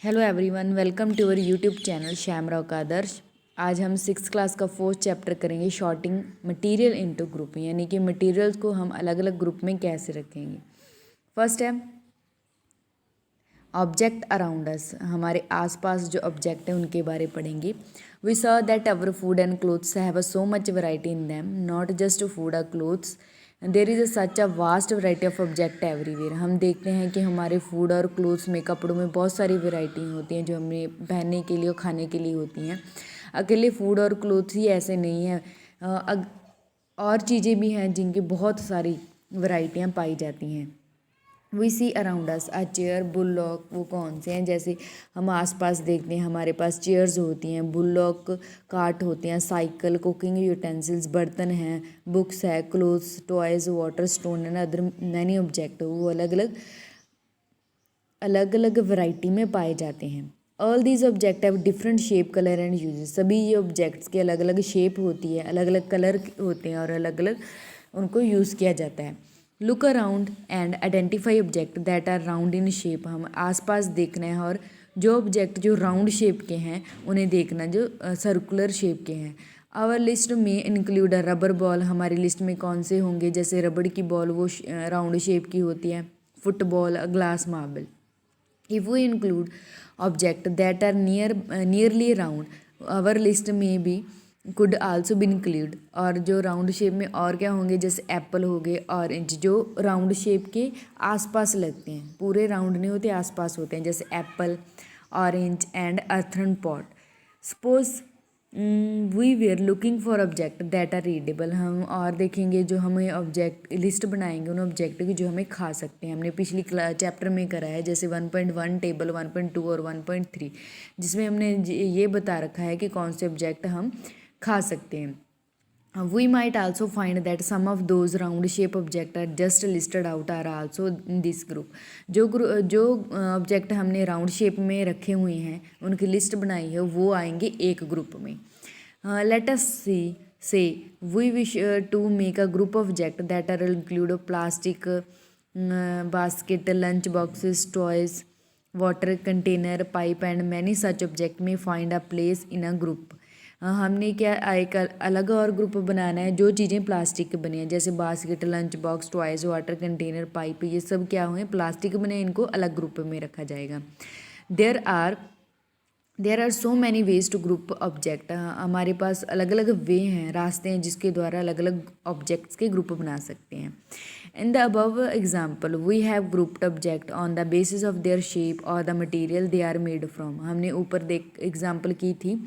Hello everyone, welcome to our YouTube channel Shyamrao का आदर्श। आज हम सिक्स क्लास का फोर्थ चैप्टर करेंगे, शॉर्टिंग मटेरियल इनटू ग्रुप, यानी कि मटेरियल्स को हम अलग अलग ग्रुप में कैसे रखेंगे। फर्स्ट है ऑब्जेक्ट अराउंड अस, हमारे आसपास जो ऑब्जेक्ट है उनके बारे पढ़ेंगे। We saw that our food and clothes have a so much variety in them, not just food और clothes, there is such a vast variety of object everywhere. हम देखते हैं कि हमारे फूड और क्लोथ्स में, कपड़ों में बहुत सारी वैरायटी होती हैं जो हमें पहनने के लिए और खाने के लिए होती हैं। अकेले फूड और क्लोथ्स ही ऐसे नहीं हैं, और चीज़ें भी हैं जिनकी बहुत सारी वैरायटियाँ पाई जाती हैं। We see around us a chair, bullock, वो कौन से हैं, जैसे हम आसपास देखते हैं हमारे पास चेयर्स होती हैं, बुलॉक कार्ट होते हैं, साइकिल, कुकिंग यूटेंसिल्स, बर्तन हैं, बुक्स है, clothes, toys, water stone and other many object, वो अलग अलग वैरायटी में पाए जाते हैं। All these object have different shape, colour and uses. सभी ये ऑब्जेक्ट्स के अलग अलग शेप होती है, अलग अलग कलर होते हैं और अलग अलग उनको यूज़ किया जाता है। Look around and identify object that are round in shape, हम आसपास देखना है और जो ऑब्जेक्ट जो राउंड शेप के हैं उन्हें देखना, जो सर्कुलर शेप के हैं। आवर लिस्ट में इंक्लूड अ रबर बॉल, हमारी लिस्ट में कौन से होंगे, जैसे रबड़ की बॉल वो राउंड शेप की होती है, football, glass marble. If we include objects that are nearly round, our list में भी could also be include। और जो राउंड शेप में और क्या होंगे, जैसे एप्पल हो गए, ऑरेंज, जो राउंड शेप के आसपास लगते हैं, पूरे राउंड नहीं होते, आसपास होते हैं, जैसे apple, orange and earthen pot. Suppose we were looking for object that are readable, हम और देखेंगे जो हमें ऑब्जेक्ट लिस्ट बनाएंगे उन ऑब्जेक्ट की जो हमें खा सकते हैं। हमने पिछली चैप्टर में करा है, जैसे 1.1 टेबल, 1.2 और 1.3, जिसमें हमने ये बता रखा है कि कौन से ऑब्जेक्ट हम खा सकते हैं। We might also find that some of those round shape objects are just listed out are also in this group। जो ऑब्जेक्ट हमने राउंड शेप में रखे हुए हैं उनकी लिस्ट बनाई है वो आएंगे एक ग्रुप में। Late us see say we wish to make a group of object that are include plastic basket, lunch boxes, toys, water container, pipe and many such object may find a place in a group. हमने क्या एक अलग और group बनाना है जो चीज़ें plastic की बनी हैं, जैसे basket, lunch box, toys, water container, pipe, ये सब क्या हुए, प्लास्टिक के बने, इनको अलग ग्रुप में रखा जाएगा। There are so many ways to group object, हमारे पास अलग अलग वे हैं, रास्ते हैं जिसके द्वारा अलग अलग ऑब्जेक्ट्स के ग्रुप बना सकते हैं। In the above example we have grouped object on the basis of their shape or the material they are made from. हमने ऊपर देख एग्जाम्पल की थी,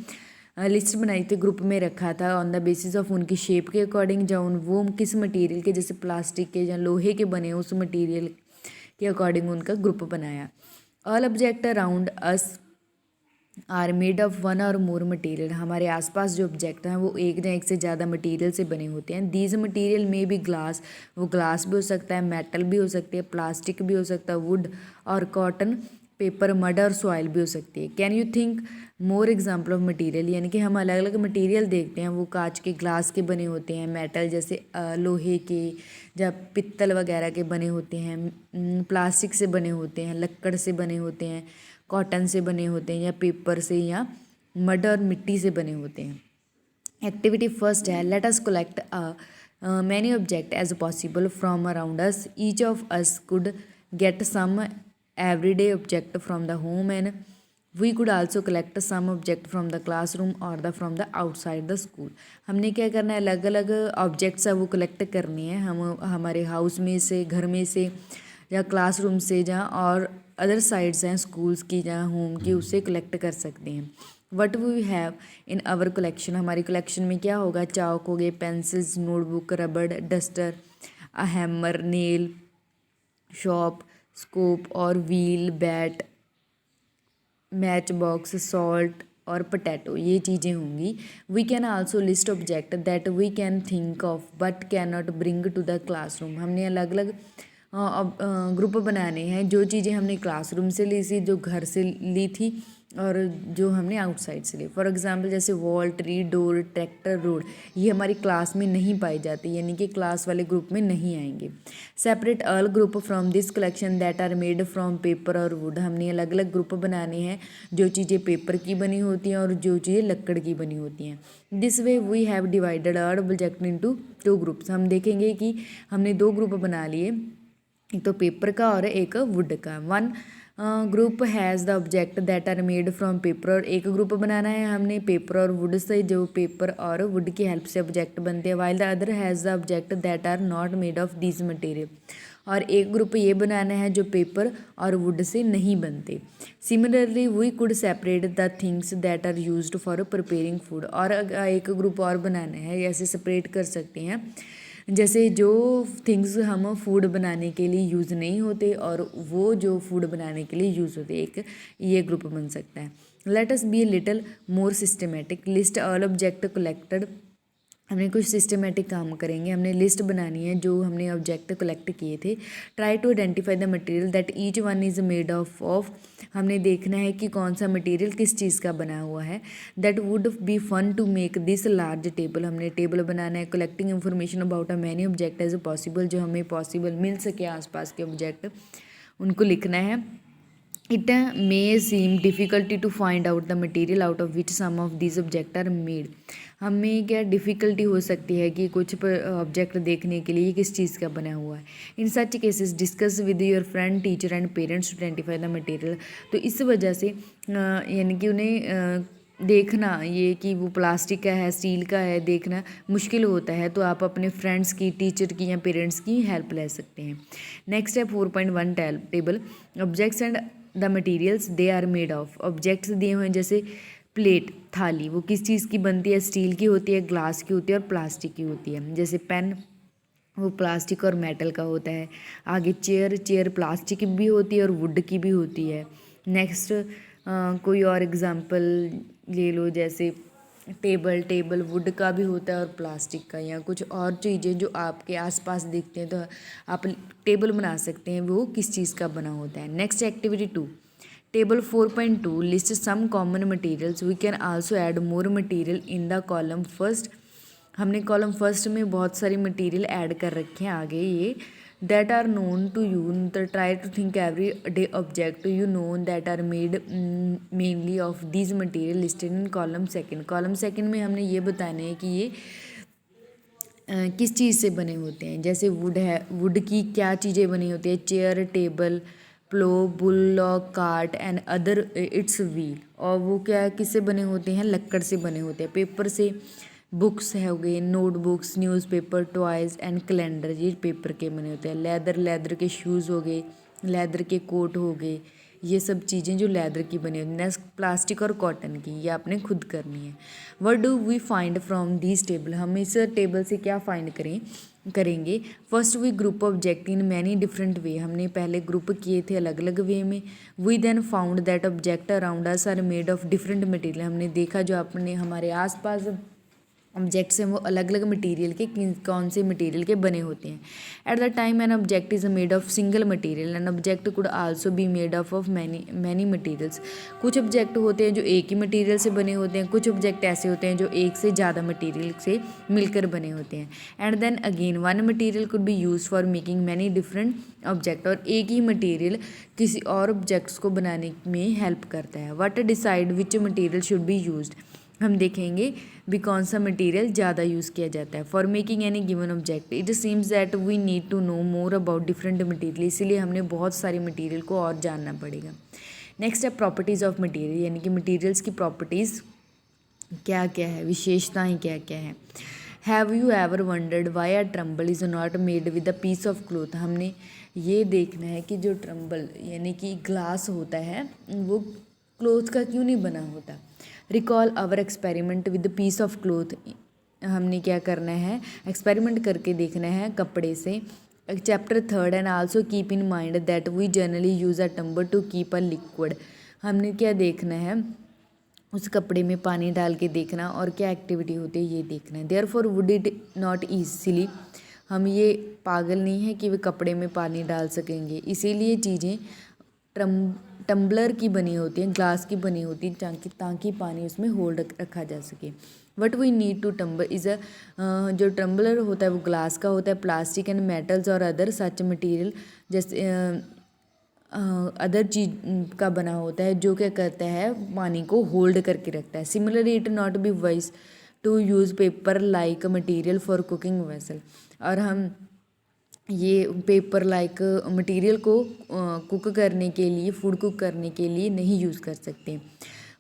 लिस्ट बनाई थी, ग्रुप में रखा था ऑन द बेसिस ऑफ उनकी शेप के अकॉर्डिंग, या वो किस मटेरियल के, जैसे प्लास्टिक के या लोहे के बने उस मटेरियल के अकॉर्डिंग उनका ग्रुप बनाया। All object around us are made of one or more material, हमारे आसपास जो ऑब्जेक्ट हैं वो एक या एक से ज़्यादा मटेरियल से बने होते हैं। दीज मटेरियल में भी ग्लास, वो ग्लास भी हो सकता है, मेटल भी हो सकती है, प्लास्टिक भी हो सकता है, वुड और कॉटन, पेपर, मड और सॉइल भी हो सकती है। Can you think more example of material, यानी कि हम अलग अलग मटेरियल देखते हैं, वो कांच के, ग्लास के बने होते हैं, मेटल जैसे लोहे के या पित्तल वगैरह के बने होते हैं, प्लास्टिक से बने होते हैं, लक्कड़ से बने होते हैं, कॉटन से बने होते हैं, या पेपर से, या मड और मिट्टी से बने होते हैं। एक्टिविटी फर्स्ट है, let us collect many object as possible from around us, each of us could get some everyday object from the home and we could also collect some object from the classroom or the from the outside the school. हमने क्या करना है, अलग अलग objects है वो collect करने हैं, हम हमारे हाउस में से, घर में से, या क्लासरूम से, जहाँ और अदर साइड्स हैं स्कूल्स की, जहाँ होम की, उससे कलेक्ट कर सकते हैं। What we have in our collection, हमारी कलेक्शन में क्या होगा, चाक हो गए, पेंसिल्स, नोटबुक, रबड़, duster, a hammer, nail, soap, scoop और wheel, bat, match box, salt और पोटैटो, ये चीज़ें होंगी। We can also list object that we can think of but can not bring to the classroom, हमने अलग अलग group बनाने हैं, जो चीज़ें हमने क्लासरूम से ली थी, जो घर से ली थी और जो हमने आउटसाइड से ली। फॉर एग्जांपल जैसे wall, tree, door, tractor, road, ये हमारी क्लास में नहीं पाई जाती, यानी कि क्लास वाले ग्रुप में नहीं आएंगे। Separate all group from this collection that are made from paper or wood, हमने अलग अलग ग्रुप बनाने हैं जो चीज़ें पेपर की बनी होती हैं और जो चीज़ें लकड़ की बनी होती हैं। This way we have divided our object into two groups, हम देखेंगे कि हमने दो ग्रुप बना लिए, एक तो पेपर का और एक वुड का। One group has the object that are made from paper, और एक ग्रुप बनाना है हमने पेपर और वुड से, जो पेपर और वुड की हेल्प से ऑब्जेक्ट बनते हैं। While the other has the object that are not made of this material, और एक ग्रुप ये बनाना है जो पेपर और वुड से नहीं बनते। Similarly we could separate the things that are used for preparing food, और एक ग्रुप और बनाना है, ऐसे सेपरेट कर सकते हैं जैसे जो थिंग्स हम फूड बनाने के लिए यूज़ नहीं होते और वो जो फूड बनाने के लिए यूज़ होते, एक ये ग्रुप बन सकता है। Let us B a little more systematic, list all object collected, हमने कुछ सिस्टमेटिक काम करेंगे, हमने लिस्ट बनानी है जो हमने ऑब्जेक्ट कलेक्ट किए थे। Try to identify the material that each one is made of, हमने देखना है कि कौन सा मटेरियल किस चीज़ का बना हुआ है। That would be fun to make this large table, हमने टेबल बनाना है। Collecting information about a many object as possible, जो हमें पॉसिबल मिल सके आसपास के ऑब्जेक्ट, उनको लिखना है। It may seem difficulty to find out the material out of which some of this object are made, हमें क्या डिफ़िकल्टी हो सकती है कि कुछ ऑब्जेक्ट देखने के लिए किस चीज़ का बना हुआ है। In such cases discuss with your friend, teacher and parents to identify the material, तो इस वजह से यानी कि उन्हें देखना ये कि वो प्लास्टिक का है, स्टील का है, देखना मुश्किल होता है, तो आप अपने फ्रेंड्स की, टीचर की या पेरेंट्स की हेल्प ले सकते हैं। नेक्स्ट है 4.1 table, objects and the materials they are made of, objects दिए हुए हैं जैसे प्लेट, थाली, वो किस चीज़ की बनती है, स्टील की होती है, ग्लास की होती है और प्लास्टिक की होती है। जैसे पेन, वो प्लास्टिक और मेटल का होता है। आगे चेयर प्लास्टिक की भी होती है और वुड की भी होती है। नेक्स्ट कोई और एग्जांपल ले लो, जैसे टेबल वुड का भी होता है और प्लास्टिक का, या कुछ और चीज़ें जो आपके आसपास दिखते हैं तो आप टेबल बना सकते हैं, वो किस चीज़ का बना होता है। Next activity 2, table 4.2 list some common materials, we can also add more material in the column first, हमने कॉलम फर्स्ट में बहुत सारी मटेरियल ऐड कर रखे हैं आगे ये, that are known to you, try to think every day object you know that are made mainly of this material listed in column second. Column second में हमने ये बताना है कि ये किस चीज़ से बने होते हैं। जैसे वुड है, वुड की क्या चीज़ें बनी होती है, chair, table, plough, bulldog, cart and other its wheel, और वो क्या किससे बने होते हैं, लक्कड़ से बने होते हैं। पेपर से बुक्स है हो गए, notebooks, newspaper, toys and calendar, ये पेपर के बने होते हैं। लेदर के शूज़ हो गए, लेदर के कोट हो गए, ये सब चीज़ें जो लेदर की बनी होती हैं। नेक्स्ट प्लास्टिक और कॉटन की, ये आपने खुद करनी है। What do we find from this table, हम इस टेबल से क्या फाइंड करेंगे। First we group object in many different way, हमने पहले ग्रुप किए थे अलग अलग वे में। We then found that object around us are made of different material, हमने देखा जो अपने हमारे आसपास ऑब्जेक्ट्स हैं वो अलग अलग मटेरियल के, कौन से मटेरियल के बने होते हैं। At the time an object is made of single material, an object could also be made of many materials, कुछ ऑब्जेक्ट होते हैं जो एक ही मटेरियल से बने होते हैं, कुछ ऑब्जेक्ट ऐसे होते हैं जो एक से ज़्यादा मटेरियल से मिलकर बने होते हैं। And then again one material could be use for making many different object, और एक ही मटेरियल किसी और ऑब्जेक्ट्स को बनाने में हेल्प करता है। What decide which material should be used, हम देखेंगे भी कौन सा मटेरियल ज़्यादा यूज़ किया जाता है। For making any given object it seems that we need to know more about different material, इसीलिए हमने बहुत सारे मटेरियल को और जानना पड़ेगा। नेक्स्ट है प्रॉपर्टीज़ ऑफ मटेरियल, यानी कि मटेरियल्स की प्रॉपर्टीज़ क्या क्या है, विशेषताएँ क्या क्या है। Have you ever wondered why a tumbler is not made with a piece of cloth, हमने ये देखना है कि जो ट्रम्बल यानी कि ग्लास होता है वो क्लोथ का क्यों नहीं बना होता। Recall our experiment with piece of cloth, हमने क्या करना है, एक्सपेरिमेंट करके देखना है कपड़े से। Chapter 3 and also keep in mind that we generally use a tumbler to keep a liquid, हमने क्या देखना है, उस कपड़े में पानी डाल के देखना और क्या एक्टिविटी होती है ये देखना है। Therefore would it not easily हम ये पागल नहीं है कि वे कपड़े में पानी डाल सकेंगे, इसीलिए चीज़ें टम्बलर की बनी होती हैं, ग्लास की बनी होती हैं, ताकि पानी उसमें होल्ड रखा जा सके। What we need to tumble is जो टम्बलर होता है वो ग्लास का होता है, प्लास्टिक एंड मेटल्स और अदर सच मटीरियल जैसे अदर चीज का बना होता है, जो क्या करता है पानी को होल्ड करके रखता है। Similarly it not be wise to use paper like material for cooking vessel, और हम ये पेपर लाइक मटेरियल को कुक करने के लिए, फूड कुक करने के लिए नहीं यूज़ कर सकते।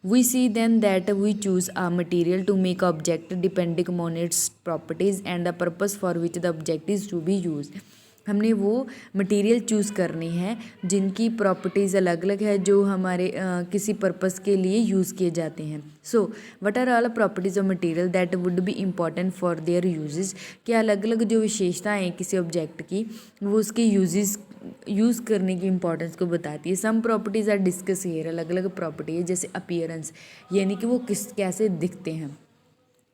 We see then that we choose a material to make object depending on its properties and the purpose for which the object is to be use. हमने वो मटेरियल चूज़ करनी है जिनकी प्रॉपर्टीज़ अलग अलग है, जो हमारे किसी पर्पस के लिए यूज़ किए जाते हैं। So what are all properties of material that would be important for their uses. क्या अलग अलग जो विशेषताएँ हैं किसी ऑब्जेक्ट की, वो उसके यूज़ करने की इंपॉर्टेंस को बताती है। सम प्रॉपर्टीज़ आर डिस्कस हियर, अलग अलग प्रॉपर्टी है, जैसे अपीयरेंस, यानी कि वो कैसे दिखते हैं।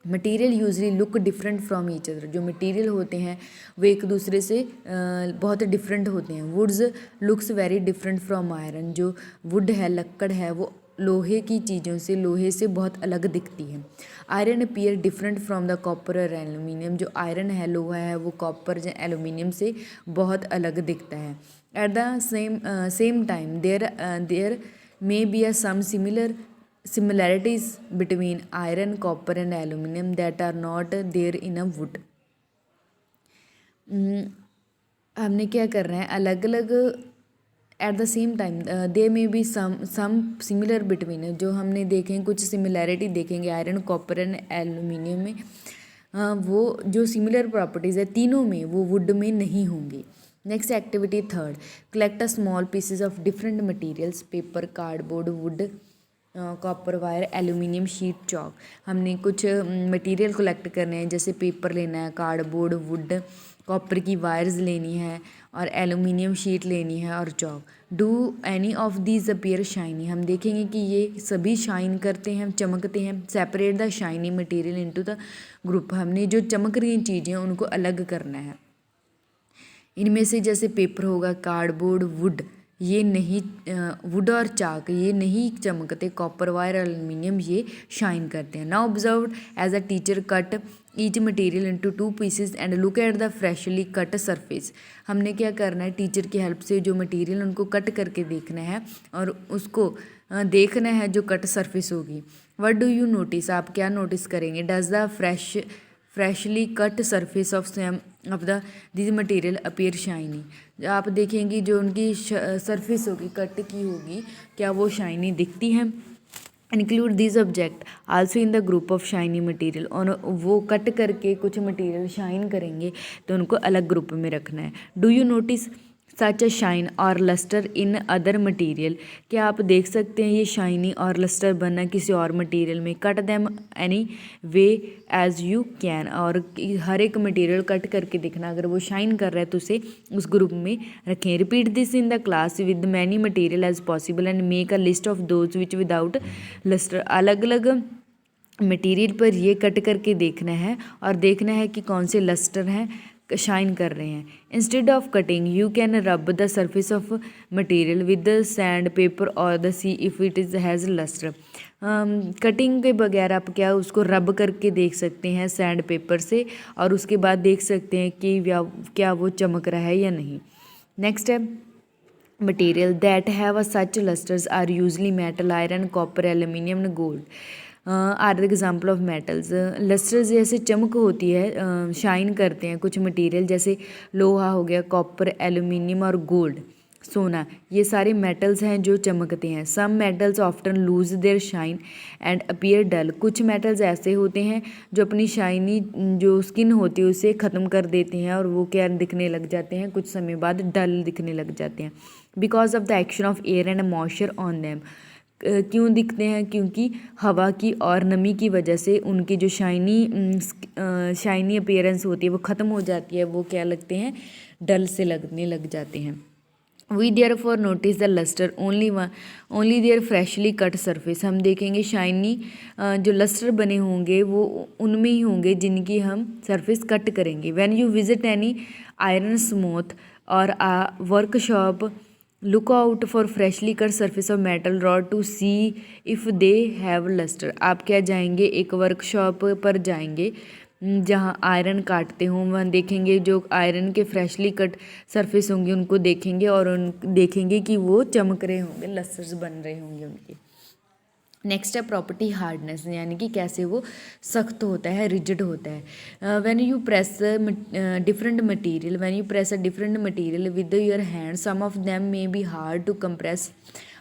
Material usually look different from each other, जो मटीरियल होते हैं वो एक दूसरे से बहुत डिफरेंट होते हैं। Woods looks very different from iron, जो वुड है, लक्कड़ है, वो लोहे की चीज़ों से, लोहे से बहुत अलग दिखती है। Iron appear different from the copper और एलुमिनियम, जो आयरन है, लोहा है, वो कॉपर या एलुमिनियम से बहुत अलग दिखता है। At the same time there may be some similarities between iron, copper and aluminum that are not there in a wood। हमने क्या करना है, अलग अलग एट द सेम टाइम दे में बी सम सिमिलर बिटवीन, जो हमने देखें कुछ सिमिलैरिटी देखेंगे आयरन, कॉपर एंड एल्यूमिनियम में, वो जो सिमिलर प्रॉपर्टीज़ है तीनों में, वो वुड में नहीं होंगी। Next activity third, collect a small pieces of different materials, paper, cardboard, would, copper wire, aluminium sheet, chalk. हमने कुछ मटेरियल कलेक्ट करने हैं, जैसे पेपर लेना है, कार्डबोर्ड, वुड, कॉपर की वायर्स लेनी है, और एल्यूमिनियम शीट लेनी है, और chalk. Do any of these appear shiny, हम देखेंगे कि ये सभी शाइन करते हैं, चमकते हैं। Separate the shiny material into the group, हमने जो चमक रही चीज़ें हैं उनको अलग करना है। इनमें से जैसे पेपर होगा, कार्डबोर्ड, वुड, ये नहीं, वुड और चाक ये नहीं चमकते, कॉपर वायर, एल्यूमिनियम ये शाइन करते हैं। Now observe as a teacher cut each material into 2 pieces and look at the freshly cut surface. हमने क्या करना है, टीचर की हेल्प से जो मटेरियल उनको कट करके देखना है, और उसको देखना है जो कट सरफेस होगी। व्हाट डू यू नोटिस, आप क्या नोटिस करेंगे। Does the freshly cut surface of same of the this material appear shiny, आप देखेंगी जो उनकी सरफेस होगी, कट की होगी, क्या वो शाइनी दिखती है। Include this object also in the group of shiny material, और वो कट करके कुछ मटेरियल शाइन करेंगे तो उनको अलग ग्रुप में रखना है। Do you notice such a shine और लस्टर इन अदर मटीरियल, क्या आप देख सकते हैं ये शाइनी और लस्टर बनना किसी और मटेरियल में। Cut them any way as you can, और हर एक मटेरियल कट करके देखना, अगर वो शाइन कर रहा है तो उसे उस ग्रुप में रखें। Repeat this in the class with many material as possible and make a list of those which without lustre, अलग अलग मटेरियल पर ये कट करके देखना है और देखना है कि कौन से लस्टर हैं, शाइन कर रहे हैं। Instead of cutting you can rub the surface of material with the sand paper और the see if it is has lustre. Cutting के बगैर आप क्या उसको रब करके देख सकते हैं सैंड पेपर से, और उसके बाद देख सकते हैं कि क्या वो चमक रहा है या नहीं। नेक्स्ट है material that have a such lustres are usually metal, iron, copper, aluminium and gold are the example of metals. Lustres जैसे चमक होती है, शाइन करते हैं कुछ मटेरियल, जैसे लोहा हो गया, कॉपर, एल्यूमिनियम और गोल्ड, सोना, ये सारे मेटल्स हैं जो चमकते हैं। Some metals often lose their shine and appear dull, कुछ मेटल्स ऐसे होते हैं जो अपनी शाइनी जो स्किन होती है उसे ख़त्म कर देते हैं, और वो क्या दिखने लग जाते हैं, कुछ समय बाद डल दिखने लग जाते हैं। Because of the action of air and moisture on them, क्यों दिखते हैं, क्योंकि हवा की और नमी की वजह से उनकी जो शाइनी अपीयरेंस होती है वो ख़त्म हो जाती है, वो क्या लगते हैं, डल से लगने लग जाते हैं। We therefore notice the lustre only there freshly cut surface. हम देखेंगे शाइनी जो लस्टर बने होंगे वो उनमें ही होंगे जिनकी हम सरफेस कट करेंगे। When you visit any iron smithy or a workshop look out for freshly cut surface of metal rod to see if they have lustre. आप क्या जाएंगे, एक वर्कशॉप पर जाएंगे जहाँ आयरन काटते हों, वहाँ देखेंगे जो आयरन के फ्रेशली कट सरफेस होंगे उनको देखेंगे और उन देखेंगे कि वो चमक रहे होंगे, लस्टर्स बन रहे होंगे उनके। नेक्स्ट है प्रॉपर्टी हार्डनेस, यानी कि कैसे वो सख्त होता है, रिजिड होता है। When you press different material, when you press a different material with your hand, some of them may be hard to compress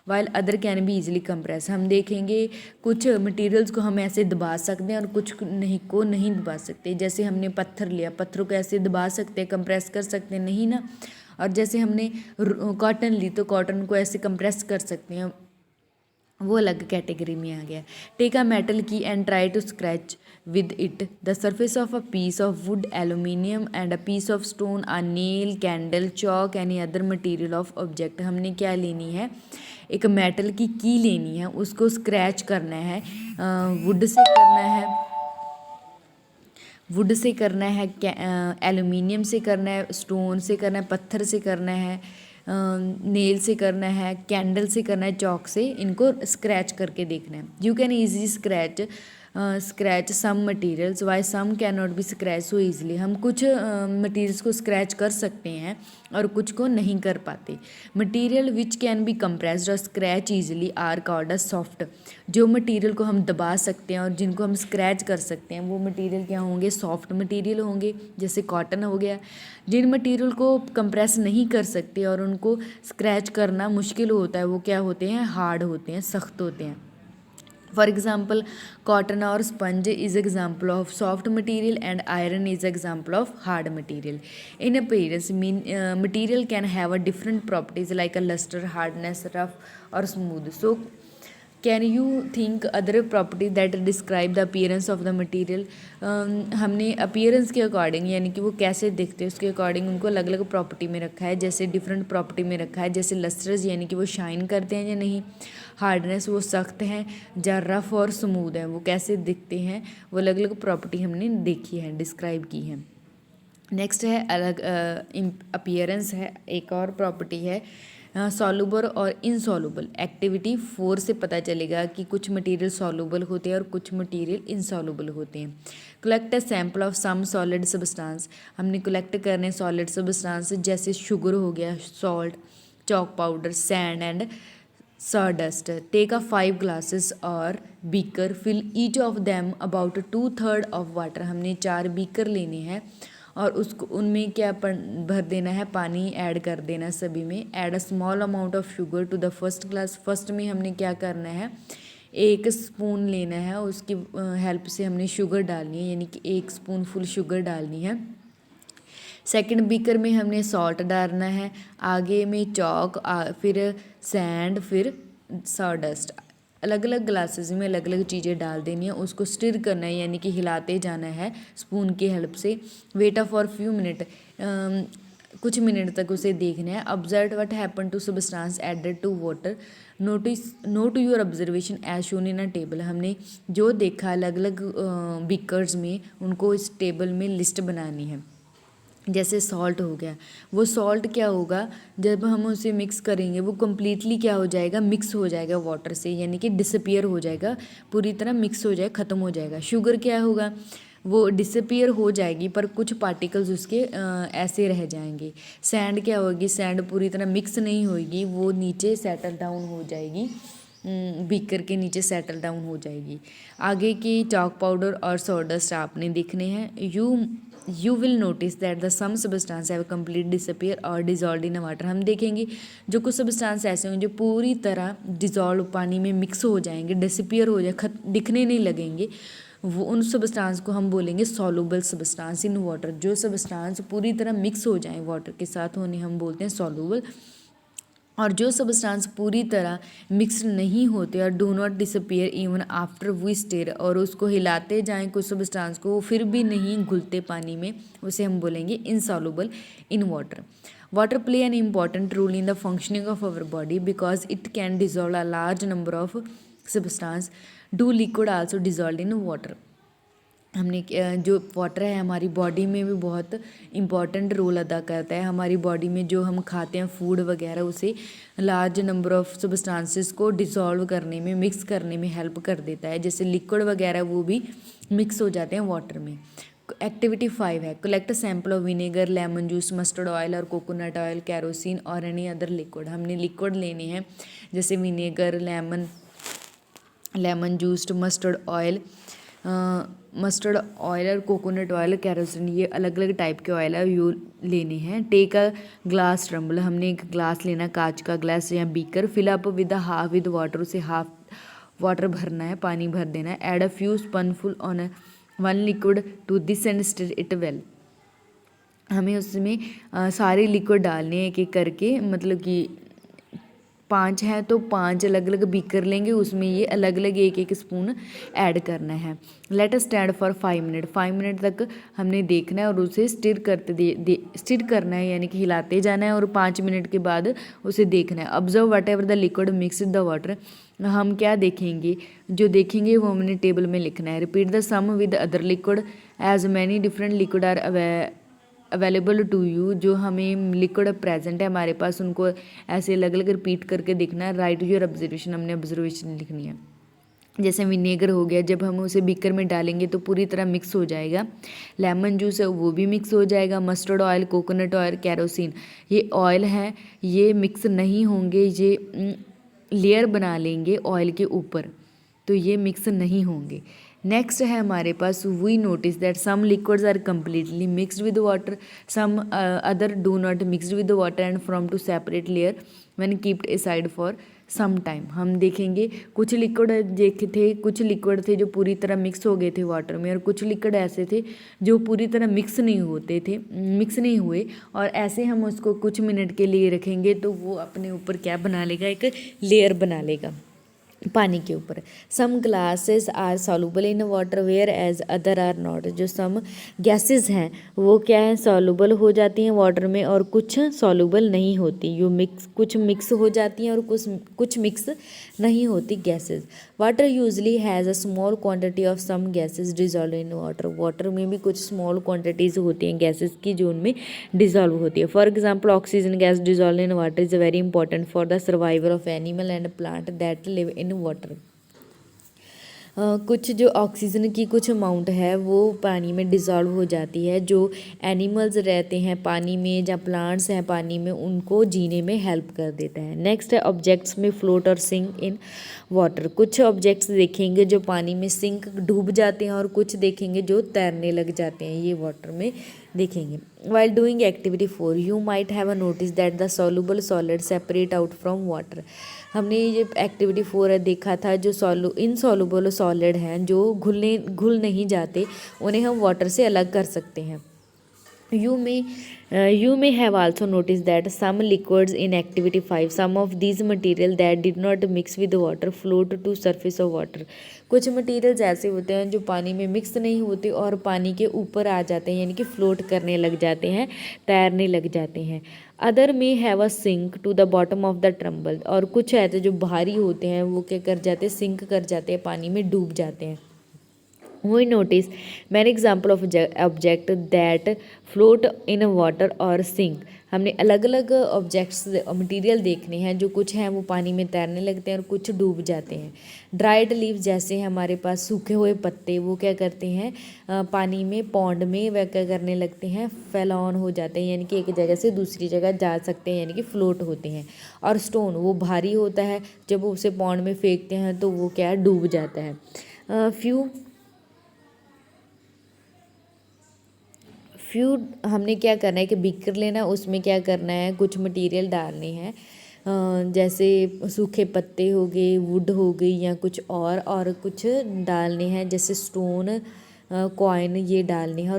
while other can be easily compress. हम देखेंगे कुछ मटेरियल्स को हम ऐसे दबा सकते हैं और कुछ नहीं दबा सकते। जैसे हमने पत्थर लिया, पत्थरों को ऐसे दबा सकते हैं, कंप्रेस कर सकते हैं, नहीं ना। और जैसे हमने कॉटन ली तो कॉटन को ऐसे कंप्रेस कर सकते हैं, वो अलग कैटेगरी में आ गया। Take a metal key and try to scratch with it the surface of a piece of wood, aluminium and a piece of stone, a nail, candle, chalk, any other material of object. हमने क्या लेनी है, एक metal की लेनी है, उसको scratch करना है, वुड से करना है, वुड से करना है, एल्यूमिनियम से करना है, स्टोन से करना है, पत्थर से करना है, नेल से करना है, कैंडल से करना है, चौक से इनको स्क्रैच करके देखना है। You can easy scratch some materials why some can not be scratch so easily. हम कुछ मटीरियल्स को स्क्रैच कर सकते हैं और कुछ को नहीं कर पाते। Material which can be compressed or scratch easily are called a soft. जो मटीरियल को हम दबा सकते हैं और जिनको हम स्क्रैच कर सकते हैं वो मटीरियल क्या होंगे, सॉफ्ट मटीरियल होंगे, जैसे कॉटन हो गया। जिन मटीरियल को कंप्रेस नहीं कर सकते और उनको स्क्रैच करना मुश्किल होता है वो क्या होते हैं, हार्ड होते हैं, सख्त होते हैं। For example, cotton or sponge is example of soft material and iron is example of hard material. In appearance, material can have a different properties like a luster, hardness, rough or smooth. So, can you think other property that describe the appearance of the material? हमने appearance के according यानी कि वो कैसे दिखते हैं उसके according उनको अलग अलग प्रॉपर्टी में रखा है, जैसे डिफरेंट प्रॉपर्टी में रखा है। जैसे लस्टर्स यानी कि वो शाइन करते हैं या नहीं, हार्डनेस वो सख्त हैं, या रफ़ और स्मूथ हैं वो कैसे दिखते हैं, वो अलग अलग प्रॉपर्टी हमने देखी है, डिस्क्राइब की है। नेक्स्ट है अलग अपीयरेंस है, एक और प्रॉपर्टी है सॉल्युबल और इनसॉल्युबल। एक्टिविटी 4 से पता चलेगा कि कुछ मटेरियल सॉल्युबल होते हैं और कुछ मटेरियल इनसॉल्युबल होते हैं। Collect a sample of some solid substance, हमने कलेक्ट करने सॉलिड सब्सटेंस जैसे शुगर हो गया, salt, chalk powder, sand and sawdust. Take a 5 glasses or beaker, fill each of them about 2/3 of water. हमने 4 beaker लेने हैं और उसको उनमें क्या भर देना है, पानी ऐड कर देना सभी में। Add a small amount of sugar to the first glass. First में हमने क्या करना है, 1 स्पून लेना है, उसकी हेल्प से हमने शुगर डालनी है, यानी कि 1 स्पून फुल शुगर डालनी है। सेकंड बीकर में हमने सॉल्ट डालना है, आगे में चॉक, फिर सैंड, फिर सॉडस्ट। अलग अलग ग्लासेस में अलग अलग चीज़ें डाल देनी है, उसको स्टिर करना है यानी कि हिलाते जाना है स्पून की हेल्प से। वेट फॉर फ्यू मिनट, कुछ मिनट तक उसे देखना है। Observe what happen to substance added to water, note your observation as shown in a table. हमने जो देखा अलग अलग बीकर्स में उनको इस टेबल में लिस्ट बनानी है। जैसे सॉल्ट हो गया, वो सॉल्ट क्या होगा, जब हम उसे मिक्स करेंगे वो कम्प्लीटली क्या हो जाएगा, मिक्स हो जाएगा वाटर से, यानी कि डिसअपियर हो जाएगा, पूरी तरह मिक्स हो जाएगा, ख़त्म हो जाएगा। शुगर क्या होगा, वो डिसअपियर हो जाएगी पर कुछ पार्टिकल्स उसके ऐसे रह जाएंगे। सैंड क्या होगी, सैंड पूरी तरह मिक्स नहीं होगी, वो नीचे सेटल डाउन हो जाएगी, बीकर के नीचे सेटल डाउन हो जाएगी। आगे की चॉक पाउडर और सोडस्ट आपने देखने हैं। You will notice that the some substance have complete disappear और डिजॉल्व इन वाटर। हम देखेंगे जो कुछ सब्सटेंस ऐसे होंगे जो पूरी तरह डिजॉल्व पानी में मिक्स हो जाएंगे, डिसअपियर हो जाए, दिखने नहीं लगेंगे, वो उन सब्सटेंस को हम बोलेंगे सॉल्युबल सब्सटेंस इन वाटर। जो सब्सटेंस पूरी तरह मिक्स हो जाए वाटर के साथ उन्हें हम बोलते हैं सॉल्युबल। और जो सब्सटेंस पूरी तरह मिक्स नहीं होते और do not disappear even after we stir, और उसको हिलाते जाएं कुछ सब्सटेंस को वो फिर भी नहीं घुलते पानी में, उसे हम बोलेंगे insoluble in water. Water play an important role in the functioning of our body because it can dissolve a large number of substance. Do liquid also dissolved in water? हमने जो वाटर है हमारी बॉडी में भी बहुत important role अदा करता है। हमारी बॉडी में जो हम खाते हैं फूड वगैरह उसे लार्ज नंबर ऑफ सब्सटेंसेस को डिसॉल्व करने में, मिक्स करने में हेल्प कर देता है। जैसे लिक्विड वगैरह वो भी मिक्स हो जाते हैं वाटर में। एक्टिविटी 5 है collect sample of vinegar, lemon juice, mustard oil और कोकोनट ऑयल, कैरोसिन और एनी अदर लिक्विड। हमने लिक्विड लेने हैं जैसे vinegar, lemon juice, mustard oil और कोकोनट ऑयल, कैरोसिन, ये अलग अलग टाइप के ऑयल है यो लेने हैं। टेक अ ग्लास टम्बल, हमने एक ग्लास लेना, कांच का ग्लास या beaker. Fill up with half with water, उसे हाफ वाटर भरना है, पानी भर देना है। Add a few spoonful on one liquid to this and stir it well. हमें उसमें सारे लिक्विड डालने हैं एक एक करके, मतलब कि 5 है तो 5 अलग अलग बीकर लेंगे, उसमें ये अलग अलग एक एक स्पून ऐड करना है। Let us stand for 5 minute, 5 minute तक हमने देखना है और उसे स्टिर करते स्टिर करना है, यानी कि हिलाते जाना है और 5 मिनट के बाद उसे देखना है। Observe what ever the liquid mix the water, हम क्या देखेंगे, जो देखेंगे वो हमने टेबल में लिखना है। Repeat the some with other liquid as many different liquid are available to you, जो हमें लिक्विड प्रेजेंट है हमारे पास उनको ऐसे अलग अलग रिपीट करके देखना है। राइट योर ऑब्जर्वेशन, हमने ऑब्जर्वेशन लिखनी है। जैसे विनेगर हो गया, जब हम उसे बीकर में डालेंगे तो पूरी तरह मिक्स हो जाएगा। लेमन जूस है वो भी मिक्स हो जाएगा। Mustard oil, coconut oil, kerosene, ये ऑयल हैं, ये मिक्स नहीं होंगे, ये लेयर बना लेंगे ऑयल के ऊपर, तो ये मिक्स नहीं होंगे। नेक्स्ट है हमारे पास we notice that some liquids are completely mixed with water, some other do not mixed with water and from two separate layer when keeped aside for some time. हम देखेंगे कुछ लिक्विड देखे थे, कुछ लिक्विड थे जो पूरी तरह मिक्स हो गए थे वाटर में, और कुछ लिक्विड ऐसे थे जो पूरी तरह मिक्स नहीं हुए, और ऐसे हम उसको कुछ मिनट के लिए रखेंगे तो वो अपने ऊपर क्या बना लेगा, एक लेयर बना लेगा पानी के ऊपर। Some glasses are soluble in water whereas other are not, जो सम गैसेस हैं वो क्या है, सॉल्युबल हो जाती हैं वाटर में और कुछ सॉल्युबल नहीं होती। कुछ मिक्स हो जाती हैं और कुछ मिक्स नहीं होती gases. Water usually has a small quantity of some gases dissolve in water, water में भी कुछ स्मॉल क्वांटिटीज होती हैं गैसेस की जो उनमें डिजॉल्व होती है। For example oxygen gas dissolve in water is very important for the survival of animal and plant that live in water. कुछ जो ऑक्सीजन की कुछ अमाउंट है वो पानी में डिज़ोल्व हो जाती है, जो एनिमल्स रहते हैं पानी में या प्लांट्स हैं पानी में, उनको जीने में हेल्प कर देता है। नेक्स्ट है ऑब्जेक्ट्स में फ्लोट और सिंक इन वाटर। कुछ ऑब्जेक्ट्स देखेंगे जो पानी में सिंक डूब जाते हैं और कुछ देखेंगे जो तैरने लग जाते हैं, ये वाटर में देखेंगे। While doing activity 4 you might have a notice that the soluble solid separate out from water. हमने ये एक्टिविटी 4 है देखा था, जो इनसॉल्युबल सॉलिड हैं जो घुल नहीं जाते, उन्हें हम वाटर से अलग कर सकते हैं। You may have also noticed that some liquids in activity 5, some of these material that did not mix with water float to surface of water। कुछ मटेरियल्स ऐसे होते हैं जो पानी में मिक्स नहीं होते और पानी के ऊपर आ जाते हैं, यानी कि फ्लोट करने लग जाते हैं, तैरने लग जाते हैं। Other may have a sink to the bottom of the tumbler, और कुछ ऐसे जो भारी होते हैं वो क्या कर जाते हैं, सिंक कर जाते हैं, पानी में डूब जाते हैं। We notice many example of object that float in water or sink। हमने अलग अलग ऑब्जेक्ट्स मटेरियल देखने हैं, जो कुछ हैं वो पानी में तैरने लगते हैं और कुछ डूब जाते हैं। ड्राइड लीव, जैसे हमारे पास सूखे हुए पत्ते, वो क्या करते हैं पानी में, पॉन्ड में वह क्या करने लगते हैं, फैलॉन हो जाते हैं, यानी कि एक जगह से दूसरी जगह जा सकते हैं, यानी कि फ्लोट होते हैं। और स्टोन, वो भारी होता है, जब उसे पॉन्ड में फेंकते हैं तो वो क्या डूब जाता है। फ्यू हमने क्या करना है कि बीकर लेना, उसमें क्या करना है, कुछ मटेरियल डालने हैं, जैसे सूखे पत्ते हो गए, वुड हो गई या कुछ और कुछ डालने हैं, जैसे स्टोन, कॉइन, ये डालने हैं,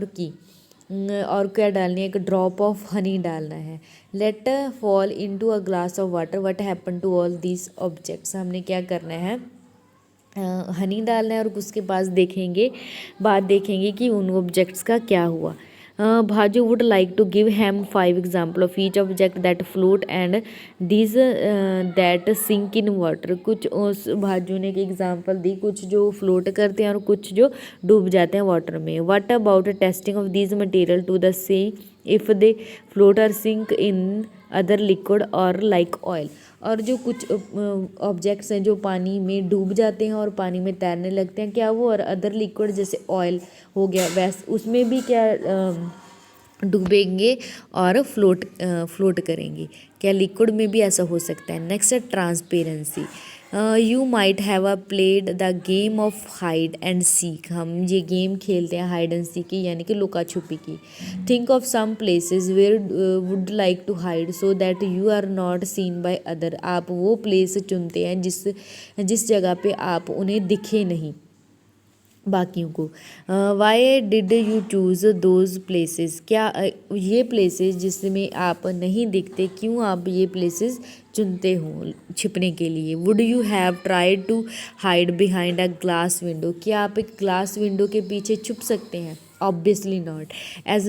और क्या डालनी है, एक ड्रॉप ऑफ हनी डालना है। Let fall into a glass of water what happen to all these objects. हमने क्या करना है, हनी डालना है और उसके बाद देखेंगे कि उन ऑब्जेक्ट्स का क्या हुआ। Bhajo would like to give him 5 example of each object that float and these that sink in water। कुछ उस भाजू ने एक एग्जाम्पल दी, कुछ जो फ्लोट करते हैं और कुछ जो डूब जाते हैं वाटर में। What about testing of these material to the see if they float or sink in other liquid or like oil। और जो कुछ ऑब्जेक्ट्स हैं जो पानी में डूब जाते हैं और पानी में तैरने लगते हैं, क्या वो और अदर लिक्विड जैसे ऑयल हो गया वैसे उसमें भी क्या डूबेंगे और फ्लोट करेंगे, क्या लिक्विड में भी ऐसा हो सकता है। नेक्स्ट है transparency. You might have a played the game of hide and seek. हम ये गेम खेलते हैं हाइड एंड सीक की, यानी कि लुका छुपी की। Think of some places where would like to hide so that you are not seen by other. आप वो प्लेस चुनते हैं जिस जगह पे आप उन्हें दिखे नहीं बाकियों को। Why did you choose those places. क्या ये प्लेसेस जिसमें आप नहीं दिखते, क्यों आप ये प्लेसेस चुनते हो छिपने के लिए। Would you have tried to hide behind a glass window. क्या आप एक ग्लास विंडो के पीछे छुप सकते हैं। Obviously not. As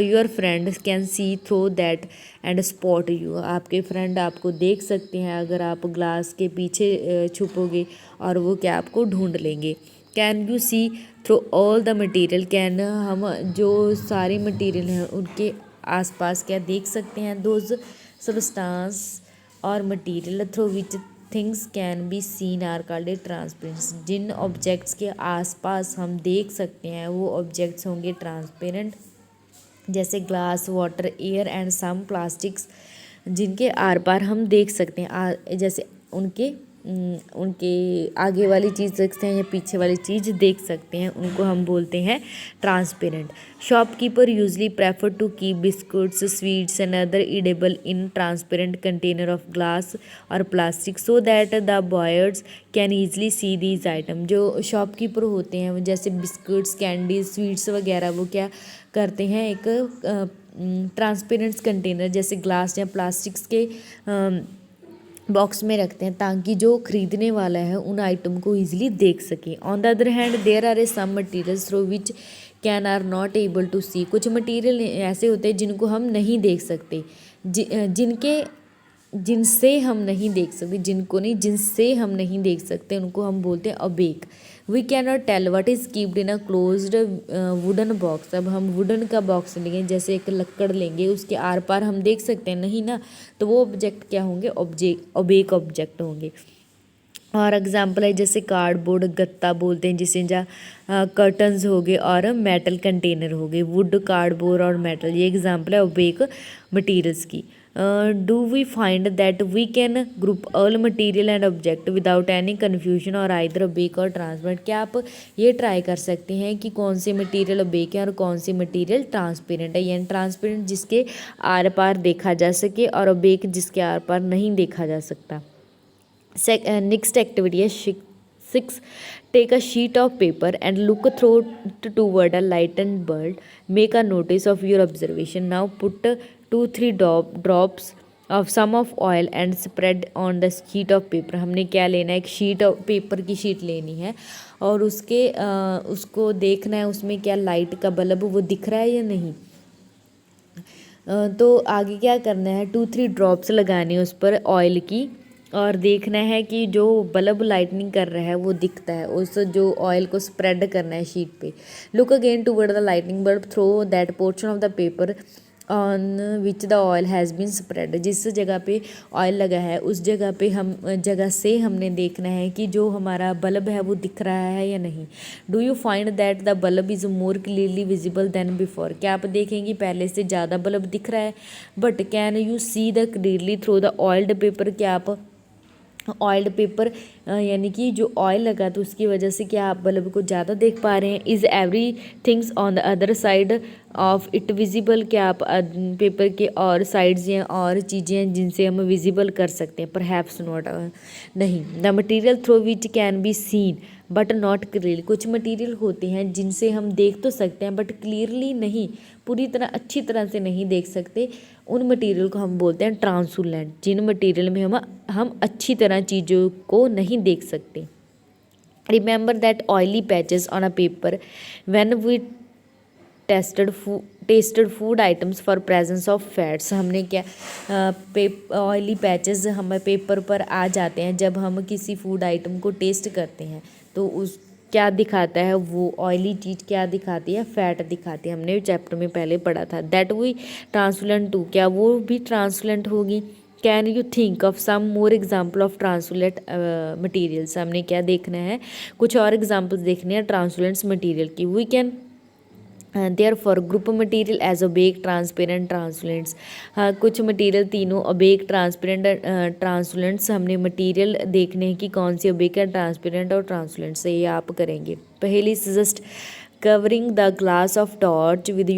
your friend can see through that and spot you. आपके फ्रेंड आपको देख सकते हैं अगर आप ग्लास के पीछे छुपोगे और वो क्या आपको ढूंढ लेंगे। Can you see through all the material. Can हम जो सारे मटीरियल हैं उनके आसपास क्या देख सकते हैं। दोज सबस्टांस और material through which things can be seen are called transparent. जिन ऑब्जेक्ट्स के आसपास हम देख सकते हैं वो ऑब्जेक्ट्स होंगे ट्रांसपेरेंट, जैसे glass, water, air and some plastics. जिनके आर पार हम देख सकते हैं, जैसे उनके आगे वाली चीज़ देखते हैं या पीछे वाली चीज़ देख सकते हैं, उनको हम बोलते हैं transparent. Shopkeeper usually prefer to keep biscuits, sweets and other edible in transparent container of glass or plastic so that the buyers can easily see these item. जो शॉपकीपर होते हैं जैसे बिस्कुट्स, कैंडीज, स्वीट्स वगैरह, वो क्या करते हैं एक ट्रांसपेरेंट कंटेनर जैसे ग्लास या प्लास्टिक्स के बॉक्स में रखते हैं ताकि जो खरीदने वाला है उन आइटम को ईजिली देख सके। On the other hand there are some materials through which can are not able to see. कुछ मटीरियल ऐसे होते हैं जिनको हम नहीं देख सकते, जिनसे हम नहीं देख सकते, जिनसे हम नहीं देख सकते, उनको हम बोलते हैं opaque. We can not tell what is keeped in a closed wooden box. अब हम वुडन का बॉक्स लेंगे, जैसे एक लक्कड़ लेंगे, उसके आर पार हम देख सकते हैं नहीं ना, तो वो ऑब्जेक्ट क्या होंगे, अबेक ऑब्जेक्ट होंगे। और एग्जाम्पल है जैसे कार्डबोर्ड, गत्ता बोलते हैं जिसे, जहाँ कर्टन्स हो गए और मेटल कंटेनर हो गए। वुड, कार्डबोर्ड और मेटल, ये एग्जाम्पल है ओपेक मटीरियल्स की। Do we find that we can group all material and object without any confusion और आइदर ओपेक और ट्रांसपेरेंट। क्या आप ये ट्राई कर सकते हैं कि कौन से मटीरियल ओपेक है और कौन से मटीरियल ट्रांसपेरेंट है, यानी ट्रांसपेरेंट जिसके आर पार देखा जा सके और ओपेक जिसके आर पार नहीं देखा जा सकता। Next activity is 6. Take a sheet of paper and look through toward a lightened bulb. Make a notice of your observation. Now put 2-3 drops of some of oil and spread on the sheet of paper. हमने क्या लेना है, एक sheet of paper की sheet लेनी है और उसको देखना है उसमें क्या लाइट का बल्ब वो दिख रहा है या नहीं। तो आगे क्या करना है, 2-3 ड्रॉप्स लगाने हैं उस पर ऑयल की और देखना है कि जो बल्ब लाइटनिंग कर रहा है वो दिखता है, उस जो ऑयल को स्प्रेड करना है शीट पे। Look again toward the lightning bulb through that portion of the paper on which the oil has been spread. जिस जगह पे ऑयल लगा है उस जगह से हमने देखना है कि जो हमारा बल्ब है वो दिख रहा है या नहीं। Do you find that the bulb is more clearly visible then before. क्या आप देखेंगे पहले से ज़्यादा बल्ब दिख रहा है। But can you see the clearly through the oiled paper. क्या आप ऑयल्ड पेपर यानी कि जो ऑयल लगा तो उसकी वजह से क्या आप बल्ब को ज़्यादा देख पा रहे हैं। Is every things on the other side of it visible. क्या आप पेपर के और साइड्स या और चीज़ें हैं जिनसे हम विजिबल कर सकते हैं। परहैप्स नॉट, नहीं। The material through which can be scene but not clearly. कुछ मटीरियल होते हैं जिनसे हम देख तो सकते हैं बट क्लियरली नहीं, पूरी तरह अच्छी तरह से नहीं देख सकते। उन मटेरियल को हम बोलते हैं ट्रांसलूसेंट, जिन मटेरियल में हम अच्छी तरह चीज़ों को नहीं देख सकते। Remember that oily patches on a paper when we tested food items for presence of fats. हमने क्या ऑयली पैचेस हमें पेपर पर आ जाते हैं जब हम किसी फूड आइटम को टेस्ट करते हैं, तो उस क्या दिखाता है वो ऑयली चीज़ क्या दिखाती है, फैट दिखाती है। हमने चैप्टर में पहले पढ़ा था। दैट वी ट्रांसुलेंट टू, क्या वो भी ट्रांसुलेंट होगी। Can you think of some more example of translucent materials. हमने क्या देखना है, कुछ और एग्जाम्पल्स देखने हैं ट्रांसुलेंट्स मटीरियल की। We can therefore group material as opaque transparent translucents. हाँ, कुछ मटीरियल तीनों ओबेक ट्रांसपेरेंट ट्रांसुलेंट्स हमने मटीरियल देखने हैं कि कौन सी ओबेक है, ट्रांसपेरेंट और ट्रांसुलेंट से ये आप करेंगे। पहली suggest covering the glass of torch with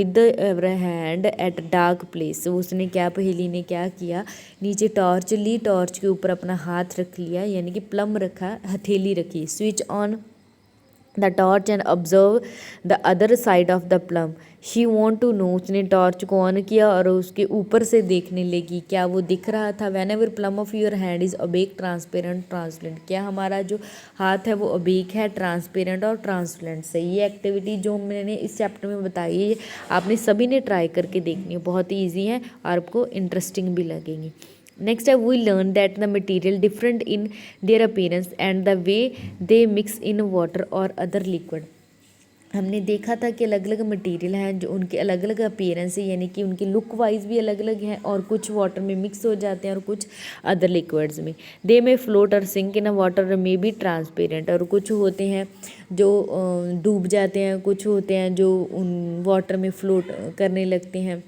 the hand eight dark place. उसने क्या, पहेली ने क्या किया, नीचे टॉर्च ली, टॉर्च के ऊपर अपना हाथ रख लिया, यानी कि प्लम रखा, हथेली रखी। Switch on the torch and observe the other side of the plum. She want to know, उसने टॉर्च को ऑन किया और उसके ऊपर से देखने लगी, क्या वो दिख रहा था। Whenever palm of your hand is opaque transparent translucent, क्या हमारा जो हाथ है वो ओबेक है, ट्रांसपेरेंट और ट्रांसलेंट से। ये एक्टिविटी जो मैंने इस चैप्टर में बताई है आपने सभी ने ट्राई करके देखनी है, बहुत ही ईजी है और आपको इंटरेस्टिंग भी लगेंगी। नेक्स्ट है we learn that the material different in their appearance and the way they mix in water और अदर लिक्विड। हमने देखा था कि अलग अलग मटेरियल हैं जो उनके अलग अलग अपीयरेंस है, यानी कि उनकी लुक वाइज भी अलग अलग हैं और कुछ वाटर में मिक्स हो जाते हैं और कुछ अदर लिक्विड्स में। दे में फ्लोट और सिंक इन अ वाटर में बी ट्रांसपेरेंट, और कुछ होते हैं जो डूब जाते हैं, कुछ होते हैं जो उन वाटर में फ्लोट करने लगते हैं,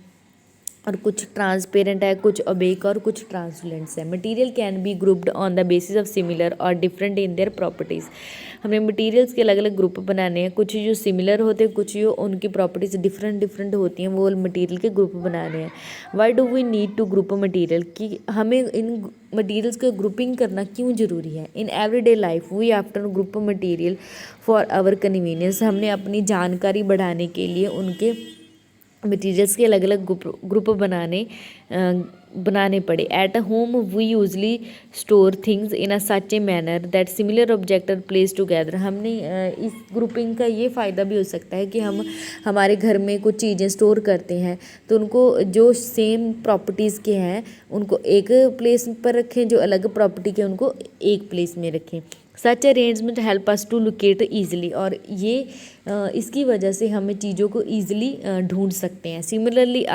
और कुछ ट्रांसपेरेंट है, कुछ ओबेक और कुछ ट्रांसलेंट्स है। Material can be grouped on the basis of similar और डिफरेंट इन देयर प्रॉपर्टीज़। हमें मटेरियल्स के अलग अलग ग्रुप बनाने हैं, कुछ जो सिमिलर होते हैं, कुछ जो उनकी प्रॉपर्टीज़ डिफरेंट होती हैं, वो मटेरियल के ग्रुप बनाने हैं। Why do we need to group material, कि हमें इन मटेरियल्स को ग्रुपिंग करना क्यों ज़रूरी है। In everyday life we after group material for our convenience, हमने अपनी जानकारी बढ़ाने के लिए उनके मटीरियल्स के अलग अलग ग्रुप बनाने पड़े। At home we usually store things in a such a manner that similar object are place together. हमने इस ग्रुपिंग का ये फ़ायदा भी हो सकता है कि हम हमारे घर में कुछ चीज़ें स्टोर करते हैं तो उनको जो सेम प्रॉपर्टीज़ के हैं उनको एक प्लेस पर रखें, जो अलग प्रॉपर्टी के उनको एक प्लेस में रखें। Such arrangement help us to locate easily, और ये इसकी वजह से हमें चीज़ों को ईजिली ढूंढ सकते हैं। Similarly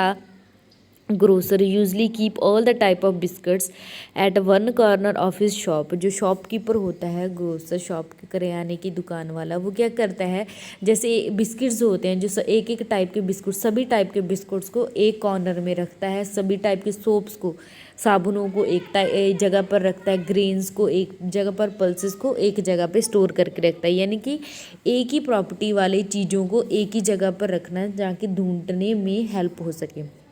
grocer usually keep all the type of biscuits at one corner of his shop. जो शॉपकीपर होता है, ग्रोसर शॉप करियाने की दुकान वाला, वो क्या करता है, जैसे बिस्किट्स होते हैं जो एक एक टाइप के बिस्कुट, सभी टाइप के बिस्कुट्स को एक कॉर्नर में रखता है, सभी टाइप के सोप्स को, साबुनों को एक जगह पर रखता है, ग्रेन्स को एक जगह पर, पल्सेस को एक जगह पे स्टोर करके रखता है। यानी कि एक ही प्रॉपर्टी वाले चीज़ों को एक ही जगह पर रखना है जहाँ कि ढूंढने में हेल्प हो सके।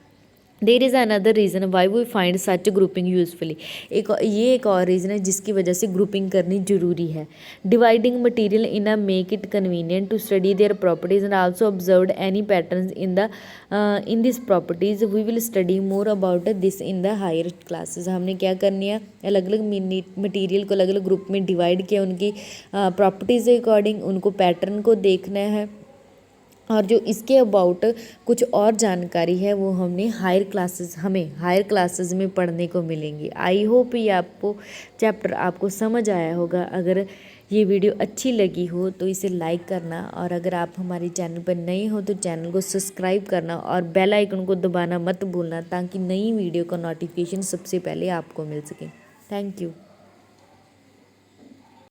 There is another reason why we find such grouping usefully. एक और रीज़न है जिसकी वजह से ग्रुपिंग करनी ज़रूरी है। Dividing material in a make it convenient to study their properties and also observed any patterns in this properties. We will study more about this in the higher classes. हमने क्या करनी है, अलग अलग मटीरियल को अलग अलग ग्रुप में डिवाइड किया, उनकी प्रॉपर्टीज़ के अकॉर्डिंग उनको पैटर्न को देखना है, और जो इसके अबाउट कुछ और जानकारी है वो हमें हायर क्लासेस में पढ़ने को मिलेंगी। आई होप ये आपको चैप्टर आपको समझ आया होगा। अगर ये वीडियो अच्छी लगी हो तो इसे लाइक करना, और अगर आप हमारे चैनल पर नए हो तो चैनल को सब्सक्राइब करना और बेल आइकन को दबाना मत भूलना, ताकि नई वीडियो का नोटिफिकेशन सबसे पहले आपको मिल सके। Thank you.